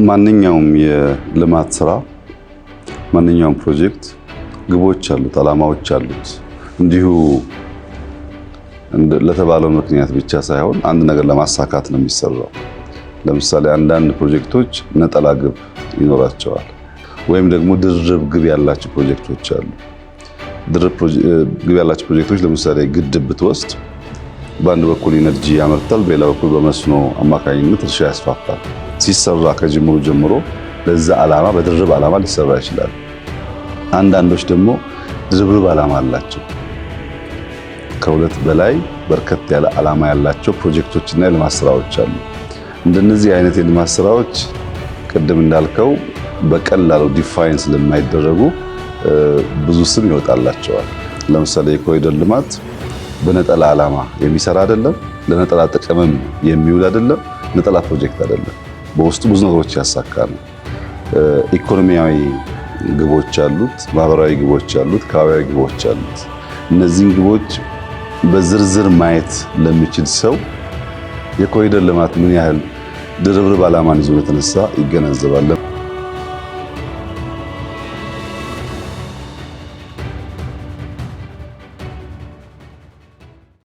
ማንኛውም የልማት ስራ ማንኛውም ፕሮጀክት ግቦች አሉት፣ አላማዎች አሉት። እንዲሁ ለተባለው ምክንያት ብቻ ሳይሆን አንድ ነገር ለማሳካት ነው የሚሰራው። ለምሳሌ አንዳንድ ፕሮጀክቶች ነጠላ ግብ ይኖራቸዋል፣ ወይም ደግሞ ድርብ ግብ ያላቸው ፕሮጀክቶች አሉ። ድርብ ግብ ያላቸው ፕሮጀክቶች ለምሳሌ ግድብ ብትወስድ በአንድ በኩል ኢነርጂ ያመርታል፣ በሌላ በኩል በመስኖ አማካኝነት እርሻ ያስፋፋል። ሲሰራ ከጅምሩ ጀምሮ ለዛ ዓላማ በድርብ ዓላማ ሊሰራ ይችላል። አንዳንዶች ደግሞ ድርብርብ ዓላማ አላቸው። ከሁለት በላይ በርከት ያለ ዓላማ ያላቸው ፕሮጀክቶችና የልማት ስራዎች አሉ። እንደነዚህ አይነት የልማት ስራዎች ቅድም እንዳልከው በቀላሉ ዲፋይን ስለማይደረጉ ብዙ ስም ይወጣላቸዋል። ለምሳሌ የኮሪደር ልማት በነጠላ ዓላማ የሚሰራ አይደለም፣ ለነጠላ ጥቅምም የሚውል አይደለም፣ ነጠላ ፕሮጀክት አይደለም። በውስጡ ብዙ ነገሮች ያሳካ ነው። ኢኮኖሚያዊ ግቦች አሉት፣ ማህበራዊ ግቦች አሉት፣ ከባቢያዊ ግቦች አሉት። እነዚህን ግቦች በዝርዝር ማየት ለሚችል ሰው የኮሪደር ልማት ምን ያህል ድርብርብ ዓላማን ይዞ የተነሳ ይገነዘባል።